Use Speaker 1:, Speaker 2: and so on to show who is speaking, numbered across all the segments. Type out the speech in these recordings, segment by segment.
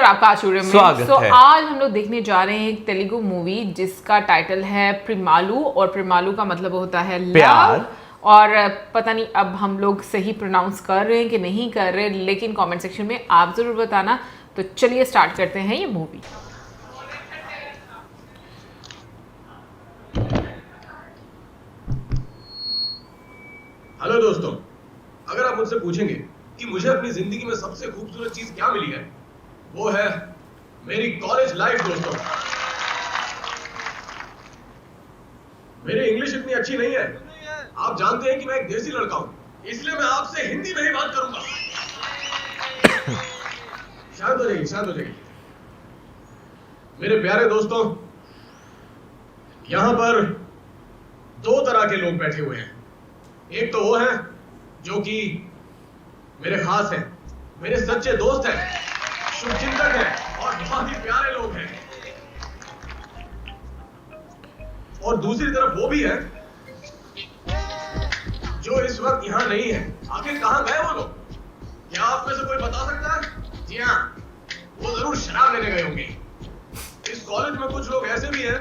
Speaker 1: आपका आशुर्य में
Speaker 2: स्वागत है।
Speaker 1: आज हम लोग देखने जा रहे हैं एक तेलुगु मूवी जिसका टाइटल है प्रिमालू, और प्रिमालू का मतलब होता है
Speaker 2: प्यार।
Speaker 1: लव। और पता नहीं अब हम लोग सही प्रोनाउंस कर रहे हैं कि नहीं कर रहे, लेकिन कमेंट सेक्शन में आप जरूर बताना। तो चलिए स्टार्ट करते हैं ये मूवी।
Speaker 3: हेलो दोस्तों, अगर आप मुझसे पूछेंगे कि मुझे अपनी जिंदगी में सबसे खूबसूरत चीज क्या मिली है, वो है मेरी कॉलेज लाइफ। दोस्तों, मेरी इंग्लिश इतनी अच्छी नहीं है। आप जानते हैं कि मैं एक देसी लड़का हूं, इसलिए मैं आपसे हिंदी में ही बात करूंगा। शांत हो जाइए, शांत हो जाइए। मेरे प्यारे दोस्तों, यहां पर दो तरह के लोग बैठे हुए हैं। एक तो वो है जो कि मेरे खास हैं, मेरे सच्चे दोस्त हैं, शुभचिंतक हैं और बहुत ही प्यारे लोग हैं। और दूसरी तरफ वो भी है जो इस वक्त यहां नहीं है। आखिर कहां गए वो लोग? क्या आप में से कोई बता सकता है? जी हाँ, वो जरूर शराब लेने गए होंगे। इस कॉलेज में कुछ लोग ऐसे भी हैं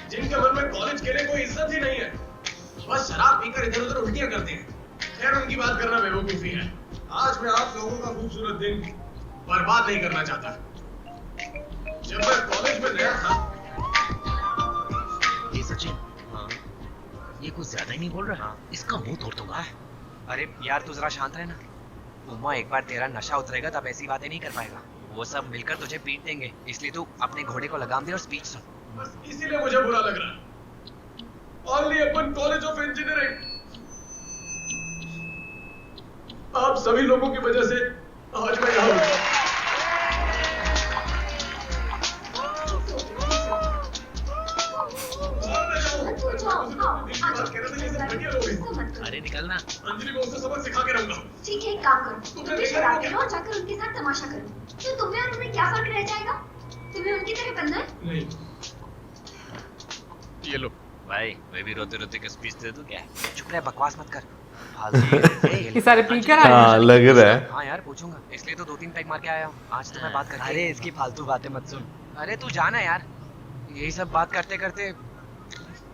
Speaker 3: जिनके मन में कॉलेज के लिए कोई इज्जत ही नहीं है, बस शराब पीकर इधर उधर उल्टियां करते हैं। खैर, उनकी बात करना बेवकूफी है। आज मैं आप लोगों का खूबसूरत दिन बर्बाद नहीं करना चाहता। जब मैं कॉलेज में नया था।
Speaker 4: ये सचिन, हाँ, ये कुछ ज्यादा ही नहीं बोल रहा। हाँ। इसका मुंह तोड़ दूंगा।
Speaker 5: अरे यार, तू जरा शांत रहना। उमा, एक बार तेरा नशा उतरेगा तब ऐसी बातें नहीं कर पाएगा। वो सब मिलकर तुझे पीट देंगे, इसलिए तू अपने घोड़े को लगाम दे और स्पीच सुन।
Speaker 3: बस इसीलिए मुझे बुरा लग रहा है। Only Open College of Engineering, आप सभी लोगों की वजह से आज मैं यहाँ हूँ।
Speaker 4: अरे निकलना।
Speaker 3: अंजलि को उससे सबक सिखा के रहूंगा।
Speaker 6: ठीक है, एक काम करो, तुम भी शराब करो और जाकर उनके साथ तमाशा करो। तो तुम्हें और उन्हें क्या फर्क रह जाएगा? तुम्हें उनकी तरह बनना है?
Speaker 3: नहीं,
Speaker 4: ये लो भाई, मैं भी रोते रोते का स्पीच दे दूं क्या?
Speaker 5: चुप रह, बकवास मत कर। फालतू।
Speaker 1: ये सारे पी कर आए
Speaker 2: हाँ,
Speaker 1: हैं।
Speaker 2: लग रहा है।
Speaker 5: हाँ यार, पूछूंगा, इसलिए तो 2-3 पैग मार के आया हूँ। आज तो मैं बात करके।
Speaker 4: अरे इसकी फालतू बातें मत सुन।
Speaker 5: अरे तू जाना यार, यही सब बात करते करते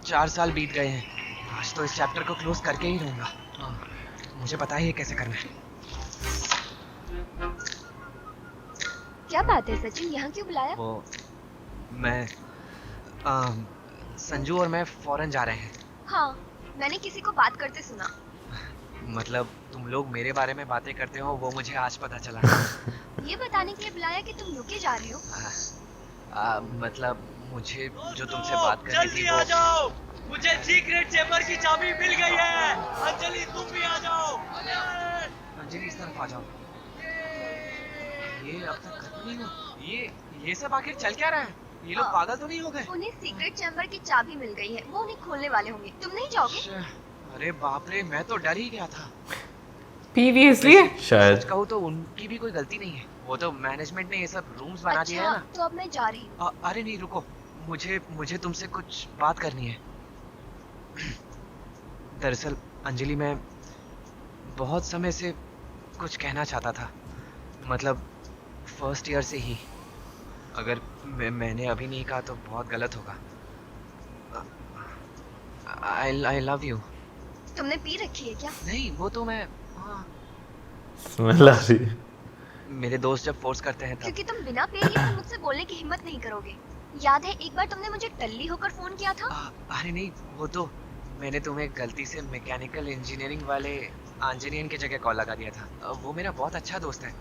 Speaker 5: 4 साल बीत गए हैं। आज तो इस चैप्टर को क्लोज करके ही रहूंगा। मुझे पता ही है कैसे करना है।
Speaker 6: क्या बात है सचिन, यहाँ क्यों बुलाया?
Speaker 5: वो मैं संजू और मैं फॉरेन जा रहे हैं।
Speaker 6: हाँ, मैंने किसी को बात करते सुना।
Speaker 5: मतलब तुम लोग मेरे बारे में बातें करते हो, वो मुझे आज पता चला।
Speaker 6: ये बताने के लिए बुलाया कि तुम यूके जा रहे हो।
Speaker 5: मतलब मुझे जो तुमसे बात करनी थी वो।
Speaker 7: आ जाओ, मुझे सीक्रेट चेंबर की चाबी मिल गई है। अंजलि, तुम भी आ जाओ।
Speaker 5: अंजलि, इस तरफ आ जाओ। ये अब तक खत्म नहीं हुआ। ये सब आखिर चल क्या रहा है? ये लोग पागल तो नहीं हो गए?
Speaker 6: उन्हें सीक्रेट चैम्बर की चाबी मिल गई है, वो उन्हें खोलने वाले होंगे। तुम नहीं जाओगे?
Speaker 5: अरे बाप रे, मैं तो डर ही गया था।
Speaker 1: पी भी इसलिए
Speaker 2: शायद।
Speaker 5: सच कहूँ तो उनकी भी कोई गलती नहीं है। वो तो मैनेजमेंट ने ये सब रूम्स बना दिए हैं ना।
Speaker 6: तो अब मैं जा रही हूँ।
Speaker 5: अरे नहीं, रुको, मुझे तुमसे कुछ बात करनी है। दरअसल अंजलि, मैं बहुत समय से कुछ कहना चाहता था। मतलब फर्स्ट ईयर से ही। अगर मैंने अभी नहीं कहा तो बहुत गलत होगा। I love you।
Speaker 6: तुमने पी रखी है क्या?
Speaker 5: नहीं, वो तो मैं।
Speaker 2: स्मेल आ रही है।
Speaker 5: मेरे दोस्त जब फोर्स करते हैं तब।
Speaker 6: क्योंकि तुम बिना पिए ही तो मुझसे बोलने की हिम्मत नहीं करोगे। याद है एक बार तुमने मुझे टल्ली होकर फोन किया था?
Speaker 5: अरे नहीं, वो तो मैंने तुम्हें गलती से मैकेनिकल इंजीनियरिंग वाले आंजलियन की जगह कॉल लगा दिया था। वो मेरा बहुत अच्छा दोस्त है।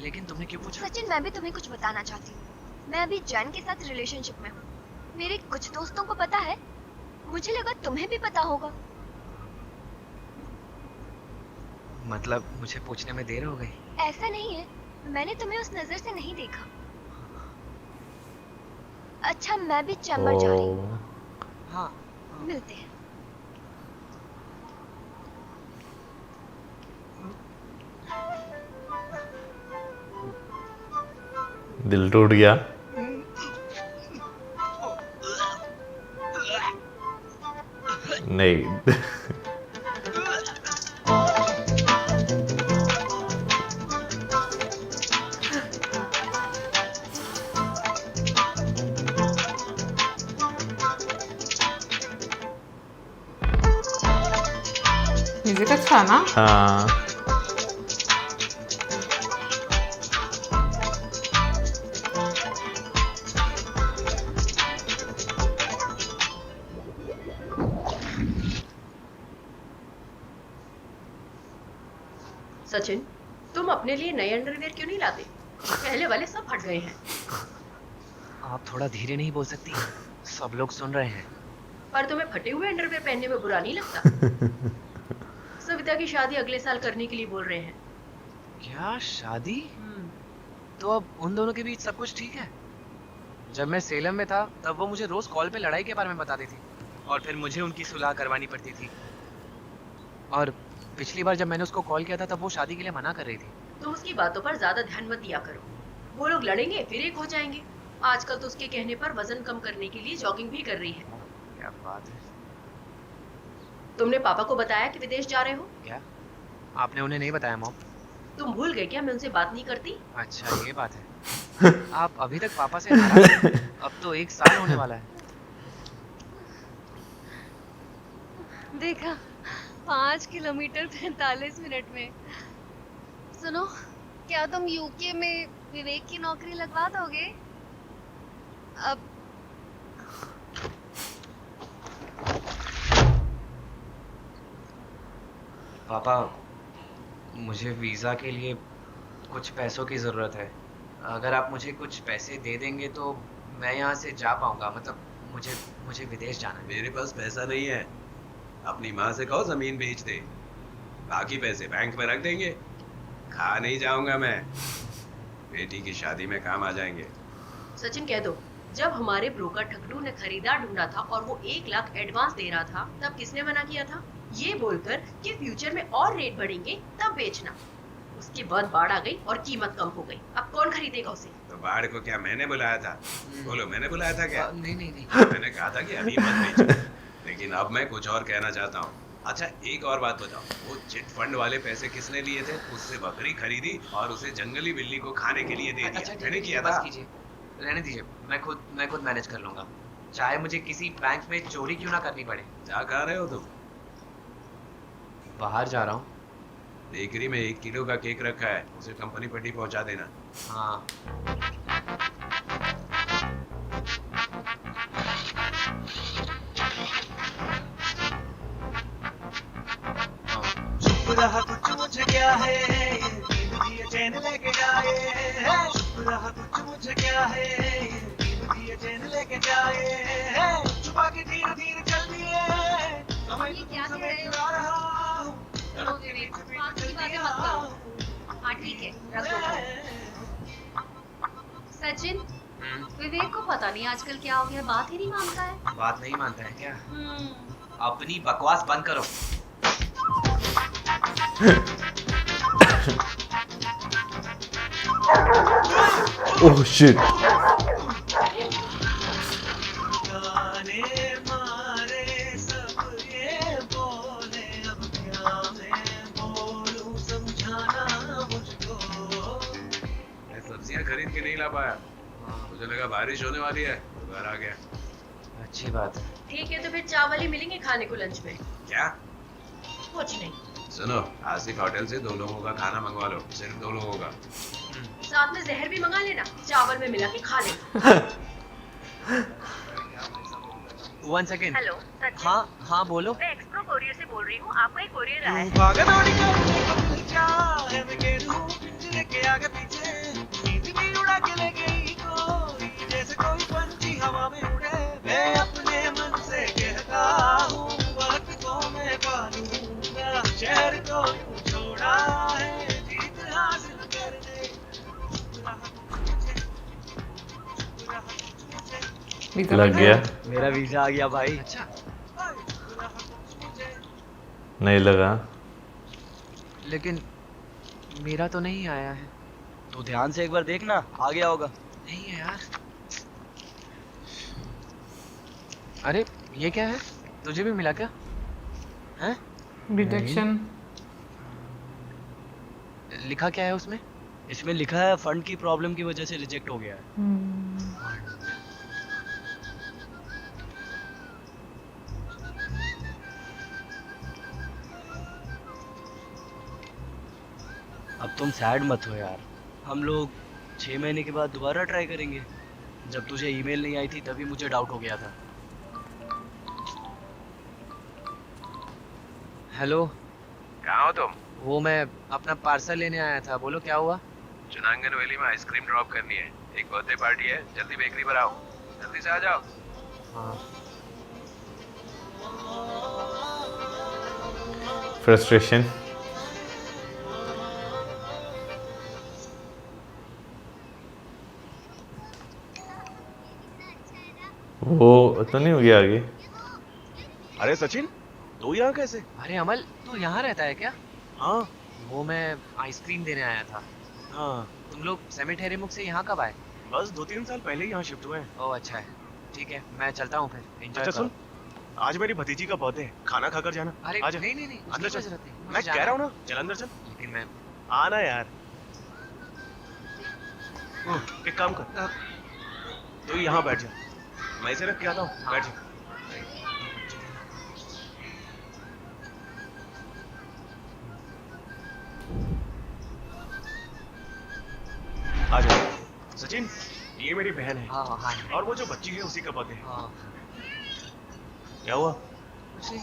Speaker 5: लेकिन तुमने क्यों पूछा?
Speaker 6: सचिन, मैं भी तुम्हें कुछ बताना चाहती हूँ। मैं अभी जैन के साथ रिलेशनशिप में हूँ। मेरे कुछ दोस्तों को पता है, मुझे लगा तुम्हें भी पता होगा।
Speaker 5: मतलब मुझे पूछने में देर हो गई?
Speaker 6: ऐसा नहीं है, मैंने तुम्हें उस नजर से नहीं देखा। अच्छा, मैं भी चैम्बर जा रही हूँ।
Speaker 5: हाँ,
Speaker 6: मिलते हैं।
Speaker 2: दिल टूट गया। नहीं।
Speaker 1: ये तो अच्छा ना।
Speaker 2: हाँ
Speaker 8: सचिन, तुम अपने लिए नए अंडरवियर क्यों नहीं लाते? पहले वाले सब फट गए हैं।
Speaker 5: आप थोड़ा धीरे नहीं बोल सकती? सब लोग सुन रहे हैं।
Speaker 8: पर तुम्हें फटे हुए अंडरवियर पहनने में बुरा नहीं लगता? सविता की शादी अगले साल करने के लिए बोल रहे हैं।
Speaker 5: क्या शादी? तो अब उन दोनों के बीच सब कुछ ठीक है? जब मैं सेलम में था तब वो मुझे रोज कॉल पे लड़ाई के बारे में बताती थी और फिर मुझे उनकी सुलह करवानी पड़ती थी। और पिछली बार जब मैंने उसको कॉल किया था तब वो शादी के लिए मना कर रही थी।
Speaker 8: तो उसकी बातों पर ज्यादा ध्यान मत दिया करो। वो लोग लड़ेंगे फिर एक हो जाएंगे। आजकल तो उसके कहने पर वजन कम करने के लिए जॉगिंग भी कर रही है।
Speaker 5: क्या बात है।
Speaker 8: तुमने पापा को बताया कि विदेश जा रहे हो?
Speaker 5: क्या आपने उन्हें नहीं बताया मॉम?
Speaker 8: तुम भूल गए क्या मैं उनसे बात नहीं करती?
Speaker 5: अच्छा ये बात है। आप अभी तक पापा से नाराज हैं? अब तो 1 साल होने वाला है।
Speaker 6: देखा 5 किलोमीटर 45 मिनट में। सुनो, क्या तुम यूके में विवेक की नौकरी लगवा दोगे? अब
Speaker 5: पापा, मुझे वीज़ा के लिए कुछ पैसों की ज़रूरत है। अगर आप मुझे कुछ पैसे दे देंगे तो मैं यहाँ से जा पाऊँगा। मतलब मुझे विदेश जाना है।
Speaker 3: मेरे पास पैसा नहीं है। अपनी माँ से कहो जमीन बेच दे, बाकी पैसे बैंक में रख देंगे। खा नहीं जाऊंगा मैं, बेटी की शादी में काम आ जाएंगे।
Speaker 8: सचिन कह दो, जब हमारे ब्रोकर ठगड़ू ने खरीदार ढूंढा था और वो 1 लाख एडवांस दे रहा था तब किसने मना किया था? ये बोलकर कि फ्यूचर में और रेट बढ़ेंगे तब बेचना। उसके बाद बाढ़ आ गई और कीमत कम हो गई। अब कौन खरीदेगा उसे?
Speaker 3: तो बाढ़ को क्या मैंने बुलाया था? बोलो, मैंने बुलाया था क्या?
Speaker 5: नहीं।
Speaker 3: मैंने कहा था कि अभी मत बेचो, लेकिन अब मैं कुछ और कहना चाहता हूँ। अच्छा एक और बात बताओ, वो चिट फंड वाले पैसे किसने लिए थे? उससे बकरी खरीदी और उसे जंगली बिल्ली को खाने के लिए दे दिया।
Speaker 5: अच्छा
Speaker 3: मैंने किया
Speaker 5: बस
Speaker 3: था।
Speaker 5: कीजिए, रहने दीजिए। मैं खुद मैनेज कर लूँगा, चाहे मुझे किसी बैंक में चोरी क्यों ना करनी पड़े।
Speaker 3: जा कहाँ रहे हो तुम?
Speaker 5: बाहर जा रहा हूँ।
Speaker 3: बेकरी में 1 किलो का केक रखा है, उसे कंपनी पट्टी पहुंचा देना।
Speaker 5: हाँ।
Speaker 7: चुप रहा कुछ मुझे क्या है, ये चैन लेके जाए। चुप रहा कुछ मुझे क्या है, ये चैन लेके जाए। छुपा के धीरे धीरे चल दिए,
Speaker 6: ये क्या कह रहे हो?
Speaker 7: आ रहा हूँ।
Speaker 6: ओ विवेक, फालतू की बातें मत करो। हाँ ठीक है, रख दो। सचिन, विवेक को पता नहीं आजकल क्या हो गया, बात ही नहीं मानता है।
Speaker 5: बात नहीं मानता है क्या? अपनी बकवास बंद करो।
Speaker 2: Oh shit.
Speaker 7: गाने मारे सब ये बोले, अब क्या मैं बोलूं समझाना मुझको।
Speaker 3: मैं सब्जियां खरीद के नहीं ला पाया, मुझे लगा बारिश होने वाली है तो घर आ गया।
Speaker 5: अच्छी बात है।
Speaker 8: ठीक है, तो फिर चावल ही मिलेंगे खाने को लंच में।
Speaker 3: क्या?
Speaker 8: कुछ नहीं।
Speaker 3: सुनो, आसिफ होटल से 2 लोगों का खाना मंगवा लो, सिर्फ 2 लोगों का।
Speaker 8: साथ में जहर भी मंगा लेना, चावल में मिला के खा लेना।
Speaker 5: 1 सेकेंड।
Speaker 6: हेलो सचिन,
Speaker 5: हाँ बोलो।
Speaker 6: मैं एक्सप्रो कोरियर से बोल रही हूँ। आपका एक कोरियर आया है।
Speaker 7: भागा दौड़ी कर क्या है, मैं कह दूं पिंजरे के आगे पीछे, नींद भी उड़ा के ले गई कोई, जैसे कोई पंछी हवा में उड़े। मैं अपने मन से कहता हूँ, वक्त को मैं पालूंगा, शहर को यूं छोड़ा है जीत हासिल करने।
Speaker 1: वीज़ा
Speaker 2: लग
Speaker 1: मिल
Speaker 2: गया?
Speaker 7: मेरा वीजा आ गया भाई।
Speaker 5: अच्छा,
Speaker 2: नहीं लगा।
Speaker 5: लेकिन मेरा तो नहीं आया है।
Speaker 7: तो ध्यान से एक बार देखना, आ गया होगा।
Speaker 5: नहीं है यार। अरे ये क्या है? तुझे भी मिला क्या? हैं?
Speaker 1: रिजेक्शन।
Speaker 5: लिखा क्या है उसमें?
Speaker 7: इसमें लिखा है फंड की प्रॉब्लम की वजह से रिजेक्ट हो गया है।
Speaker 5: अब तुम सैड मत हो यार, हम लोग 6 महीने के बाद दोबारा ट्राई करेंगे। जब तुझे ईमेल नहीं आई थी तभी मुझे डाउट हो गया था। हेलो,
Speaker 3: कहाँ हो तुम?
Speaker 5: वो मैं अपना पार्सल लेने आया था, बोलो क्या हुआ?
Speaker 3: चुनांगन वैली में आइसक्रीम ड्रॉप करनी है, एक बर्थडे पार्टी है, जल्दी बेकरी पर आओ, जल्दी से आ जाओ।
Speaker 5: हाँ।
Speaker 2: फ्रस्ट्रेशन। वो तो नहीं हो गया आगे?
Speaker 3: अरे सचिन, तू यहाँ कैसे?
Speaker 5: अरे अमल, तू यहाँ रहता है क्या?
Speaker 3: हाँ
Speaker 5: वो मैं आइसक्रीम देने आया था।
Speaker 3: हाँ,
Speaker 5: तुम लोग सेमेटेरिमुख से यहाँ कब आए?
Speaker 3: बस 2-3 साल पहले ही यहाँ शिफ्ट हुए हैं।
Speaker 5: ओह अच्छा है, ठीक है, मैं चलता हूँ फिर। एंजॉय
Speaker 3: अच्छा सुन, आज मेरी भतीजी का बर्थडे है, खाना खाकर जाना।
Speaker 5: अरे
Speaker 3: आजा।
Speaker 5: नहीं नहीं नहीं,
Speaker 3: अंदर
Speaker 5: उसकी
Speaker 3: चल।
Speaker 5: जरूरत नहीं, मुझे
Speaker 3: मैं
Speaker 5: जाना
Speaker 3: कह रहा हूँ
Speaker 5: है।
Speaker 3: ना, चल अंदर चल।
Speaker 5: लेकिन मैं
Speaker 3: आना यार। एक काम कर, तू यहाँ बैठ जा, मैं इसे रख के आता हूँ। बैठ जा। आ जा। सचिन, ये मेरी बहन है,
Speaker 5: हाँ हाँ
Speaker 3: और वो जो बच्ची है उसी का बर्थडे है।
Speaker 5: हाँ,
Speaker 3: क्या हुआ?
Speaker 5: कुछ नहीं।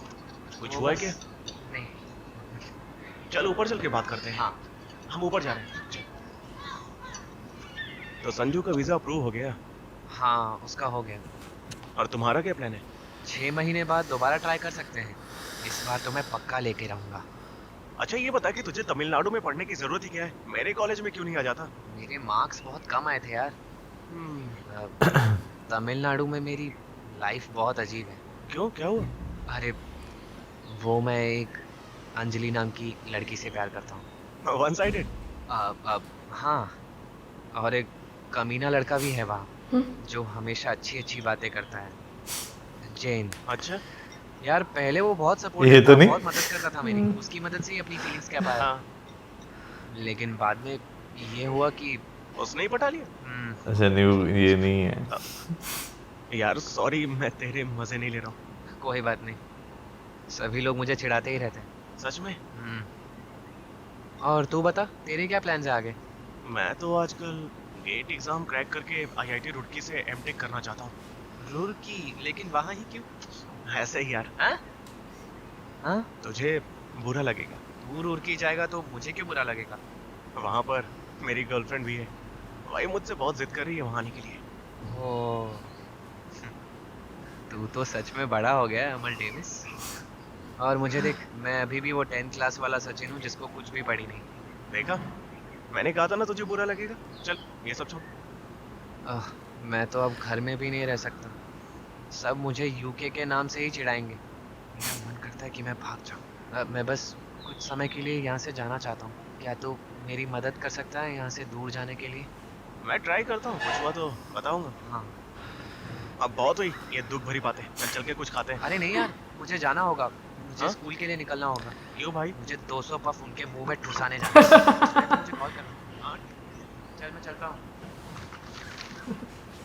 Speaker 3: कुछ
Speaker 5: वो
Speaker 3: हुआ है
Speaker 5: बस-
Speaker 3: क्या?
Speaker 5: नहीं।
Speaker 3: चल ऊपर चल के बात करते हैं।
Speaker 5: हाँ
Speaker 3: हम ऊपर जा रहे हैं, चल। तो संजू का वीजा अप्रूव हो गया,
Speaker 5: हाँ, उसका हो गया।
Speaker 3: और तुम्हारा क्या प्लान है?
Speaker 5: 6 महीने बाद दोबारा ट्राई कर सकते हैं। इस बार तो मैं पक्का लेके रहूंगा।
Speaker 3: अच्छा ये बता कि तुझे तमिलनाडु में पढ़ने की जरूरत ही क्या है? मेरे कॉलेज में क्यों नहीं आ जाता?
Speaker 5: मेरे मार्क्स बहुत कम आए थे यार। तमिलनाडु में मेरी लाइफ बहुत अजीब है।
Speaker 3: क्यों, क्या हुआ?
Speaker 5: अरे वो मैं एक अंजलि नाम की लड़की से प्यार करता हूँ।
Speaker 3: One sided?
Speaker 5: हाँ, और एक कमीना लड़का भी है वहाँ जो हमेशा अच्छी अच्छी बातें करता है, जैन।
Speaker 3: अच्छा।
Speaker 5: यार पहले वो बहुत
Speaker 2: ये
Speaker 5: सपोर्टिव
Speaker 2: तो
Speaker 5: था,
Speaker 2: नहीं।
Speaker 5: बहुत मदद करता था मेरी, उसकी मदद से ही अपनी फीलिंग्स कह पाया।
Speaker 3: हाँ,
Speaker 5: लेकिन बाद में ये हुआ कि
Speaker 3: उसने ही पटा लिया।
Speaker 2: अच्छा नहीं, ये नहीं है।
Speaker 3: यार सॉरी, मैं तेरे मजे नहीं ले रहा हूँ।
Speaker 5: कोई बात नहीं, सभी लोग मुझे चिढ़ाते ही रहते हैं।
Speaker 3: सच में?
Speaker 5: और तू बता, तेरे क्या प्लान्स है आगे?
Speaker 3: मैं तो आजकल गेट एग्जाम क्रैक करके आईआईटी रुड़की से एमटेक करना चाहता हूँ।
Speaker 5: रुड़की? लेकिन वहाँ ही क्यों?
Speaker 3: ऐसे ही यार।
Speaker 5: हाँ?
Speaker 3: तुझे बुरा लगेगा,
Speaker 5: तू रुड़की जाएगा तो मुझे क्यों बुरा लगेगा?
Speaker 3: वहाँ पर मेरी गर्लफ्रेंड भी है, वही मुझसे बहुत जिद कर रही है वहाँ आने के लिए।
Speaker 5: ओ, तू तो सच में बड़ा हो गया है अमल डेविस। और मुझे देख, मैं अभी भी वो 10th क्लास वाला सचिन हूँ जिसको कुछ भी पड़ी नहीं।
Speaker 3: देखा, मैंने कहा था ना तुझे बुरा लगेगा। चल ये सब छोड़।
Speaker 5: मैं तो अब घर में भी नहीं रह सकता, सब मुझे यूके के नाम से ही चिढ़ाएंगे। मेरा मन करता है कि मैं भाग जाऊँ। मैं बस कुछ समय के लिए यहाँ से जाना चाहता हूँ। क्या तू मेरी मदद कर सकता है यहाँ से दूर जाने के लिए?
Speaker 3: मैं ट्राई करता हूँ, कुछ हुआ तो बताऊंगा।
Speaker 5: हाँ।
Speaker 3: अब बहुत हुई ये दुख भरी बातें, चल के कुछ खाते हैं।
Speaker 5: अरे नहीं यार, मुझे जाना होगा, मुझे
Speaker 3: हाँ?
Speaker 5: स्कूल के लिए निकलना होगा।
Speaker 3: क्यों भाई?
Speaker 5: मुझे 200 पफ उनके मुंह में ठुसाने जाना है। मुझे कॉल करना।
Speaker 3: हाँ,
Speaker 5: चल मैं चलता हूँ।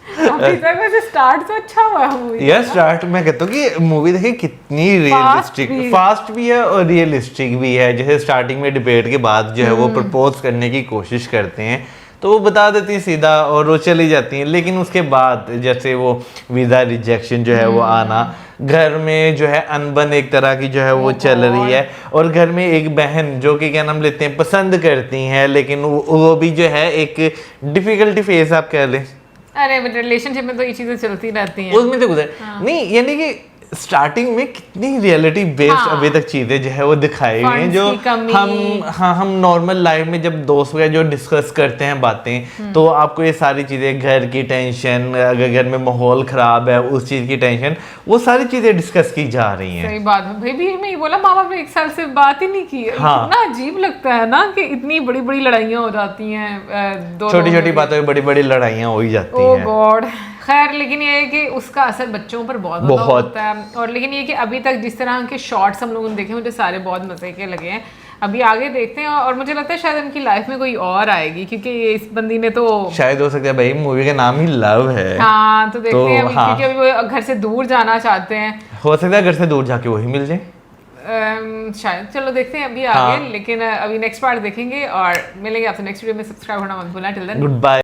Speaker 1: अभी तक वैसे स्टार्ट तो अच्छा हुआ मूवी।
Speaker 2: यार स्टार्ट मैं कहता हूँ कि मूवी देखिए कितनी रियलिस्टिक,
Speaker 1: भी।
Speaker 2: फास्ट भी है और रियलिस्टिक भी है। जैसे स्टार्टिंग में डिबेट के बाद जो है वो प्रपोज करने की कोशिश करते हैं तो वो बता देती है सीधा और वो चली जाती हैं। लेकिन उसके बाद जैसे वो वीज़ा रिजेक्शन जो है वो आना, घर में जो है अनबन एक तरह की जो है वो चल रही है, और घर में एक बहन जो कि क्या नाम लेते हैं पसंद करती हैं, लेकिन वो भी जो है एक डिफिकल्टी फेस आप कह लें।
Speaker 1: अरे रिलेशनशिप में तो ये चीजें चलती रहती हैं।
Speaker 2: उसमें से गुजर नहीं, यानी कि स्टार्टिंग में कितनी रियलिटी बेस्ड
Speaker 1: हाँ।
Speaker 2: अभी तक चीजें जो है वो दिखाई गई हैं,
Speaker 1: Funds
Speaker 2: जो
Speaker 1: की कमी।
Speaker 2: हम नॉर्मल लाइफ में जब दोस्त वगैरह जो डिस्कस करते हैं बातें, तो आपको ये सारी चीजें, घर की टेंशन, अगर घर में माहौल खराब है उस चीज की टेंशन, वो सारी चीजें डिस्कस की जा रही हैं।
Speaker 1: सही बात है भाई, भी मैं ये बोला माँ बाप ने 1 साल से बात ही नहीं की।
Speaker 2: हाँ।
Speaker 1: इतना अजीब लगता है ना कि इतनी बड़ी बड़ी लड़ाइयाँ हो जाती हैं, दो
Speaker 2: छोटी छोटी बातों में बड़ी बड़ी लड़ाइयाँ हो ही जाती
Speaker 1: ओ
Speaker 2: हैं।
Speaker 1: गॉड। खैर, लेकिन ये है कि उसका असर बच्चों पर बहुत ज़्यादा
Speaker 2: बहुत।
Speaker 1: होता है। और लेकिन ये कि अभी तक जिस तरह के शॉर्ट्स हम लोगों ने देखे मुझे सारे बहुत मजे के लगे हैं। अभी आगे देखते हैं, और मुझे लगता है शायद उनकी लाइफ में कोई और आएगी, क्योंकि ये इस बंदी ने तो
Speaker 2: शायद हो सकता है भाई, मूवी का नाम ही लव है।
Speaker 1: हाँ, तो देखते हैं अभी,
Speaker 2: हाँ।
Speaker 1: क्योंकि अभी वो घर से दूर जाना चाहते हैं।
Speaker 2: हो सकता है घर से दूर जाके वही मिल जाए।
Speaker 1: शायद, चलो देखते हैं अभी
Speaker 2: हाँ।
Speaker 1: आगे, लेकिन अभी नेक्स्ट पार्ट देखेंगे और मिलेंगे आपसे नेक्स्ट वीडियो में। सब्सक्राइब करना मत भूलना। Till then
Speaker 2: good bye.